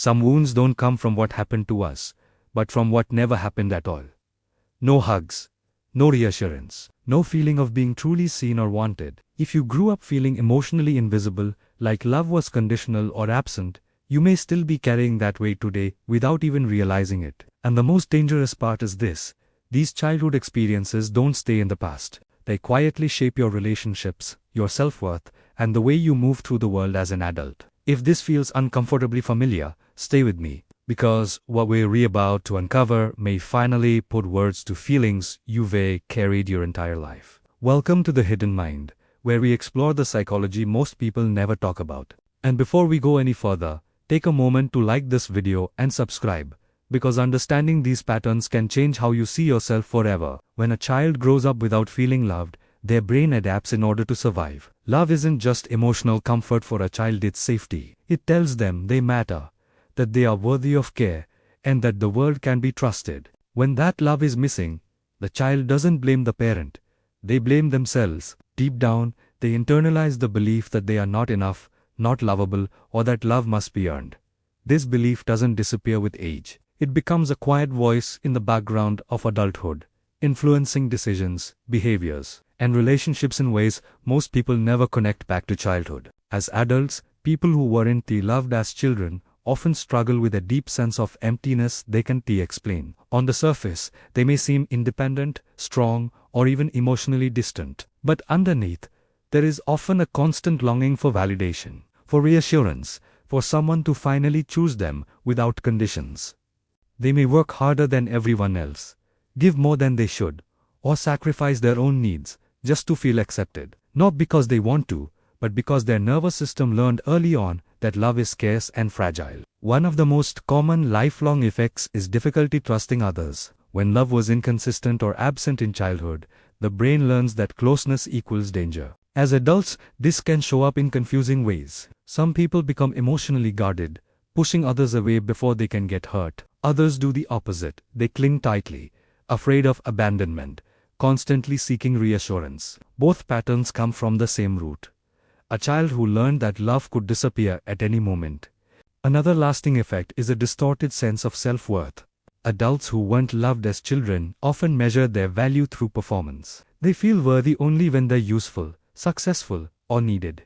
Some wounds don't come from what happened to us, but from what never happened at all. No hugs, no reassurance, no feeling of being truly seen or wanted. If you grew up feeling emotionally invisible, like love was conditional or absent, you may still be carrying that weight today without even realizing it. And the most dangerous part is this: these childhood experiences don't stay in the past. They quietly shape your relationships, your self-worth, and the way you move through the world as an adult. If this feels uncomfortably familiar, stay with me, because what we're about to uncover may finally put words to feelings you've carried your entire life. Welcome to The Hidden Mind, where we explore the psychology most people never talk about. And before we go any further, take a moment to like this video and subscribe, because understanding these patterns can change how you see yourself forever. When a child grows up without feeling loved, their brain adapts in order to survive. Love isn't just emotional comfort for a child, it's safety. It tells them they matter, that they are worthy of care, and that the world can be trusted. When that love is missing, the child doesn't blame the parent. They blame themselves. Deep down, they internalize the belief that they are not enough, not lovable, or that love must be earned. This belief doesn't disappear with age. It becomes a quiet voice in the background of adulthood, influencing decisions, behaviors, and relationships in ways most people never connect back to childhood. As adults, people who weren't loved as children often struggle with a deep sense of emptiness they can't explain. On the surface, they may seem independent, strong, or even emotionally distant. But underneath, there is often a constant longing for validation, for reassurance, for someone to finally choose them without conditions. They may work harder than everyone else, give more than they should, or sacrifice their own needs just to feel accepted. Not because they want to, but because their nervous system learned early on that love is scarce and fragile. One of the most common lifelong effects is difficulty trusting others. When love was inconsistent or absent in childhood, the brain learns that closeness equals danger. As adults, this can show up in confusing ways. Some people become emotionally guarded, pushing others away before they can get hurt. Others do the opposite. They cling tightly, afraid of abandonment, constantly seeking reassurance. Both patterns come from the same root: a child who learned that love could disappear at any moment. Another lasting effect is a distorted sense of self-worth. Adults who weren't loved as children often measure their value through performance. They feel worthy only when they're useful, successful, or needed.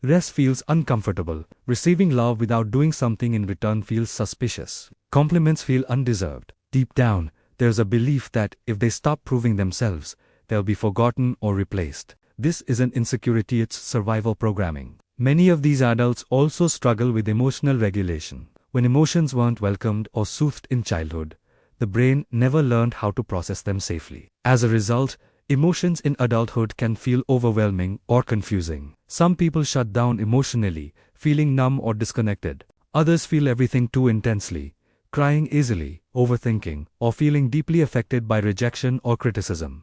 Rest feels uncomfortable. Receiving love without doing something in return feels suspicious. Compliments feel undeserved. Deep down, there's a belief that if they stop proving themselves, they'll be forgotten or replaced. This isn't insecurity, it's survival programming. Many of these adults also struggle with emotional regulation. When emotions weren't welcomed or soothed in childhood, the brain never learned how to process them safely. As a result, emotions in adulthood can feel overwhelming or confusing. Some people shut down emotionally, feeling numb or disconnected. Others feel everything too intensely, crying easily, overthinking, or feeling deeply affected by rejection or criticism.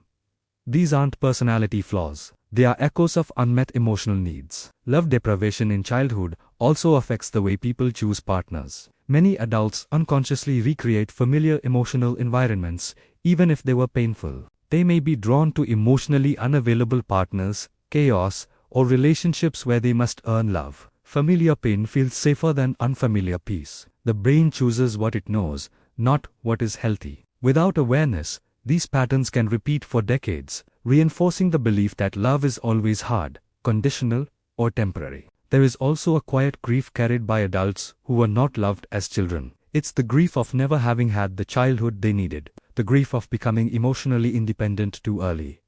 These aren't personality flaws. They are echoes of unmet emotional needs. Love deprivation in childhood also affects the way people choose partners. Many adults unconsciously recreate familiar emotional environments, even if they were painful. They may be drawn to emotionally unavailable partners, chaos, or relationships where they must earn love. Familiar pain feels safer than unfamiliar peace. The brain chooses what it knows, not what is healthy. Without awareness, these patterns can repeat for decades, reinforcing the belief that love is always hard, conditional, or temporary. There is also a quiet grief carried by adults who were not loved as children. It's the grief of never having had the childhood they needed, the grief of becoming emotionally independent too early,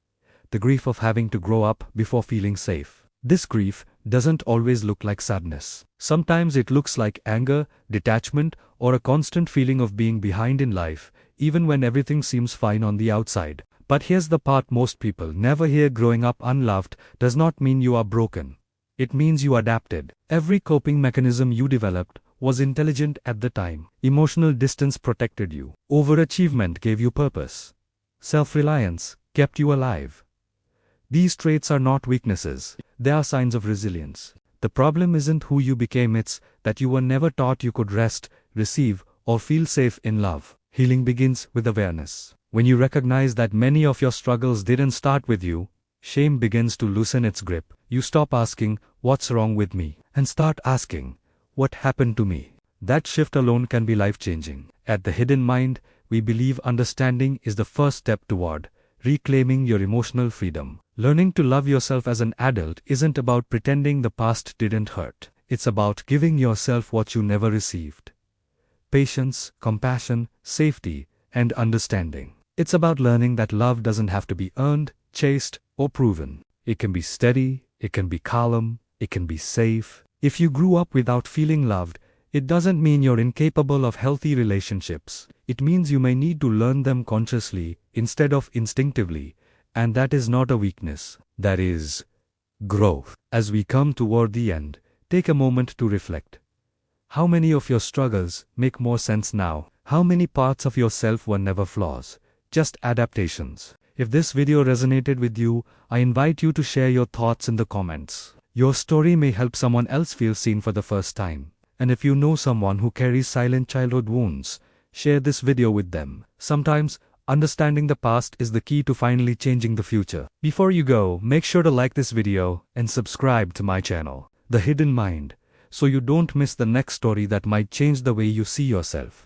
the grief of having to grow up before feeling safe. This grief doesn't always look like sadness. Sometimes it looks like anger, detachment, or a constant feeling of being behind in life, even when everything seems fine on the outside. But here's the part most people never hear: growing up unloved does not mean you are broken. It means you adapted. Every coping mechanism you developed was intelligent at the time. Emotional distance protected you. Overachievement gave you purpose. Self-reliance kept you alive. These traits are not weaknesses. They are signs of resilience. The problem isn't who you became, it's that you were never taught you could rest, receive, or feel safe in love. Healing begins with awareness. When you recognize that many of your struggles didn't start with you, shame begins to loosen its grip. You stop asking, "What's wrong with me?" and start asking, "What happened to me?" That shift alone can be life-changing. At the Hidden Mind, we believe understanding is the first step toward reclaiming your emotional freedom. Learning to love yourself as an adult isn't about pretending the past didn't hurt. It's about giving yourself what you never received: patience, compassion, safety, and understanding. It's about learning that love doesn't have to be earned, chased, or proven. It can be steady, it can be calm, it can be safe. If you grew up without feeling loved, it doesn't mean you're incapable of healthy relationships. It means you may need to learn them consciously instead of instinctively, and that is not a weakness. That is growth. As we come toward the end, take a moment to reflect. How many of your struggles make more sense now? How many parts of yourself were never flaws, just adaptations? If this video resonated with you, I invite you to share your thoughts in the comments. Your story may help someone else feel seen for the first time. And if you know someone who carries silent childhood wounds, share this video with them. Sometimes, understanding the past is the key to finally changing the future. Before you go, make sure to like this video and subscribe to my channel, The Hidden Mind, so you don't miss the next story that might change the way you see yourself.